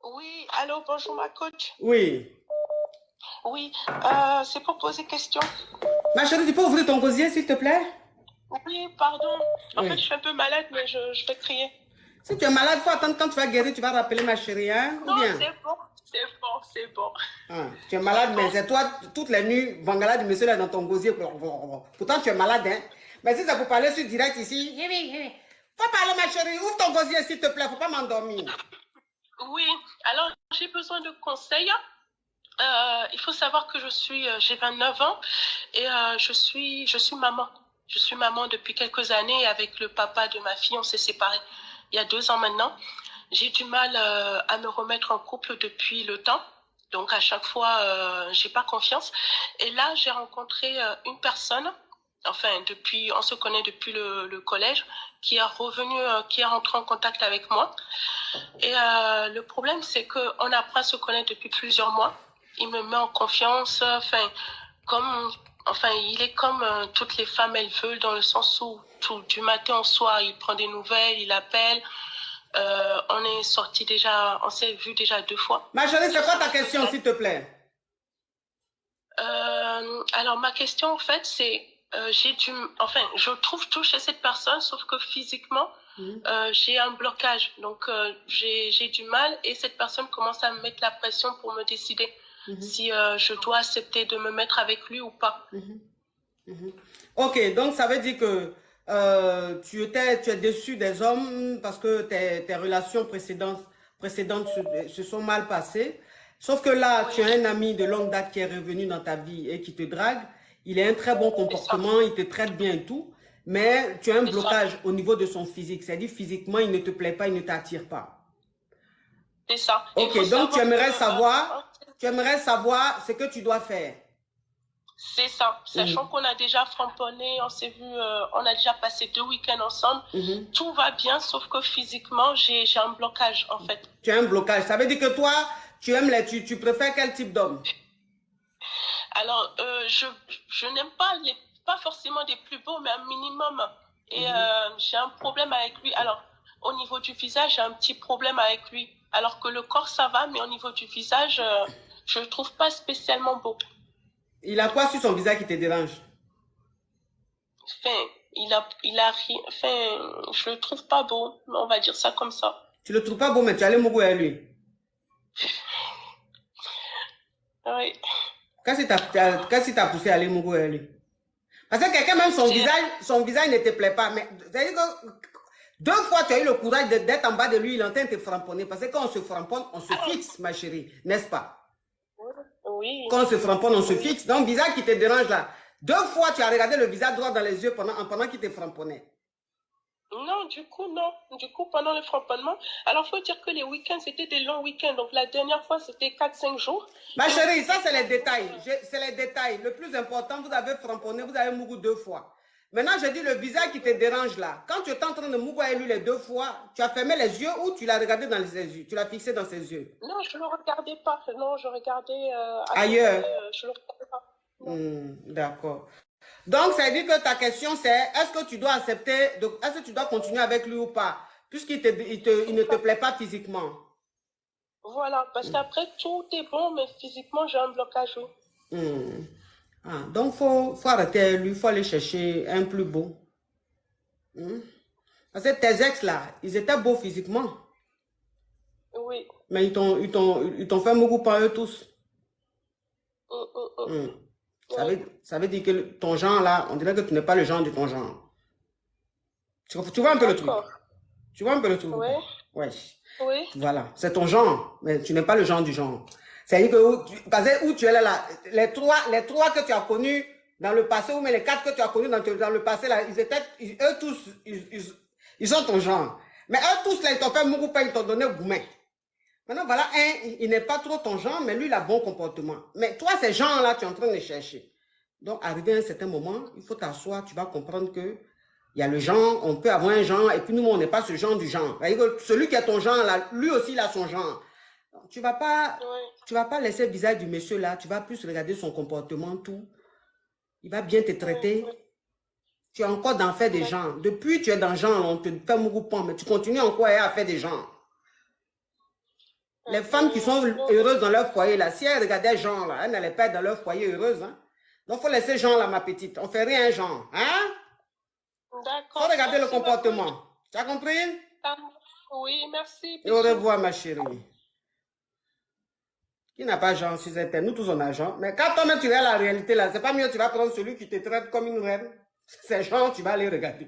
Oui, allô, bonjour ma coach. Oui. Oui, c'est pour poser question. Ma chérie, tu peux ouvrir ton gosier, s'il te plaît? Oui, pardon. En fait, je Oui. suis un peu malade, mais je vais crier. Si tu es malade, il faut attendre quand tu vas guérir, tu vas rappeler ma chérie, hein? Ou Non, bien? c'est bon, c'est bon, c'est bon. Ah, tu es malade, C'est mais bon. c'est toi, toutes les nuits, Bangala du monsieur là dans ton gosier. Pourtant, tu es malade, hein? Mais si c'est pour parler sur direct ici, faut parler, ma chérie. Ouvre ton gosier, s'il te plaît, faut pas m'endormir. Oui, alors j'ai besoin de conseils. Il faut savoir que j'ai 29 ans et je suis maman. Je suis maman depuis quelques années. Avec le papa de ma fille, on s'est séparés il y a 2 ans maintenant. J'ai du mal à me remettre en couple depuis le temps. Donc à chaque fois, j'ai pas confiance. Et là, j'ai rencontré une personne. Enfin, on se connaît depuis le collège, qui est rentré en contact avec moi. Et le problème, c'est qu'on apprend à se connaître depuis plusieurs mois. Il me met en confiance. Comme, il est comme toutes les femmes, elles veulent, dans le sens où du matin au soir, il prend des nouvelles, il appelle. On s'est vu déjà 2 fois. Ma chérie, c'est quoi ta question, s'il te plaît? Alors ma question en fait c'est je trouve tout chez cette personne, sauf que physiquement j'ai un blocage, donc j'ai du mal, et cette personne commence à me mettre la pression pour me décider si je dois accepter de me mettre avec lui ou pas. Ok, donc ça veut dire que tu es déçu des hommes parce que tes relations précédentes se sont mal passées. Sauf que là, tu as Oui, un ami de longue date qui est revenu dans ta vie et qui te drague. Il a un très bon c'est ça, comportement, il te traite bien et tout. Mais tu as un c'est ça, blocage au niveau de son physique. C'est-à-dire physiquement, il ne te plaît pas, il ne t'attire pas. c'est ça. Et il Ok, faut donc savoir que tu aimerais savoir ce que tu dois faire. c'est ça, sachant Mhm, qu'on a déjà framponné, on s'est vu, on a déjà passé 2 week-ends ensemble. mhm. Tout va bien, sauf que physiquement, j'ai un blocage en fait. Tu as un blocage. Ça veut dire que toi, tu préfères quel type d'homme? Alors, je n'aime pas forcément des plus beaux, mais un minimum. Et Mhm. j'ai un problème avec lui. Alors, au niveau du visage, j'ai un petit problème avec lui. Alors que le corps, ça va, mais au niveau du visage, je le trouve pas spécialement beau. Il a quoi sur son visage qui te dérange? Enfin, enfin, je le trouve pas beau. On va dire ça comme ça. Tu le trouves pas beau, mais tu allais mourir à lui. Oui. Qu'est-ce qui t'a poussé à aller mourir à lui? Parce que quelqu'un, même C'est, son visage ne te plaît pas. Mais c'est-à-dire que 2 fois, tu as eu le courage d'être en bas de lui, il est en train de te framponner. Parce que quand on se framponne, on se fixe, ma chérie, n'est-ce pas? oui, Quand on se framponne, on se oui. fixe. Donc, visage qui te dérange là. 2 fois, tu as regardé le visage droit dans les yeux pendant qu'il te framponnait. Non, du coup, non. Du coup, pendant le framponnement, alors faut dire que les week-ends, c'était des longs week-ends. Donc, la dernière fois, c'était 4, 5 jours. Ma Et le chérie, ça, week-end c'est les dernier, détails. C'est les détails. Le plus important, vous avez framponné, vous avez mouru 2 fois. Maintenant, je dis le visage qui te dérange là. Quand tu étais en train de mourir avec lui les 2 fois, tu as fermé les yeux ou tu l'as regardé dans ses yeux? Tu l'as fixé dans ses yeux. non, je le regardais pas. Non, je regardais à côté. Ailleurs. Je le regardais pas. Non. D'accord. Donc, ça veut dire que ta question, c'est est-ce que tu dois accepter, est-ce que tu dois continuer avec lui ou pas? Il ne te plaît pas physiquement. Voilà, parce qu'après, tout est bon, mais physiquement, j'ai un blocage, oui. Hmm. Ah, donc, faut arrêter lui, il faut aller chercher un plus beau. Hmm. Parce que tes ex là, ils étaient beaux physiquement, Oui. mais ils t'ont fait beaucoup par eux tous. Hum, hum, hum. Hmm. Oui. Ça veut dire que ton genre là, on dirait que tu n'es pas le genre de ton genre. Tu vois un peu le truc? D'accord. Tu vois un peu le truc ou Oui. pas? Ouais. Oui. Voilà, c'est ton genre, mais tu n'es pas le genre du genre. C'est-à-dire que parce que où tu es là, les trois que tu as connus dans le passé, ou mais les 4 que tu as connus dans le passé, là, eux tous, ils ont ton genre. Mais eux tous, là, ils t'ont fait mourir, ils t'ont donné gourmet. Maintenant, voilà, il n'est pas trop ton genre, mais lui, il a bon comportement. Mais toi, ces gens-là, tu es en train de chercher. Donc, arrivé à un certain moment, il faut t'asseoir, tu vas comprendre que il y a le genre, on peut avoir un genre, et puis nous, on n'est pas ce genre du genre. Celui qui a ton genre, là, lui aussi, il a son genre. Donc, Oui. tu vas pas laisser le visage du monsieur, là, tu vas plus regarder son comportement, tout. Il va bien te Oui. traiter. Oui. Tu es encore dans faire des D'accord. gens. Depuis, tu es dans le genre, on te fait mourir, mais tu continues encore à faire des gens. Les femmes qui sont heureuses dans leur foyer, là, si elles regardaient Jean, là, elles n'allaient pas être dans leur foyer heureuse. Hein? Donc, il faut laisser Jean, là, ma petite. On fait rien, Jean. Hein? D'accord. Faut regarder le Merci, comportement. Tu as compris? Oui, merci. Et au revoir, ma chérie. Qui n'a pas Jean sur cette terre? Nous tous, on a Jean. Mais quand toi-même, tu regardes la réalité, là, c'est pas mieux, tu vas prendre celui qui te traite comme une reine. C'est Jean, tu vas aller regarder.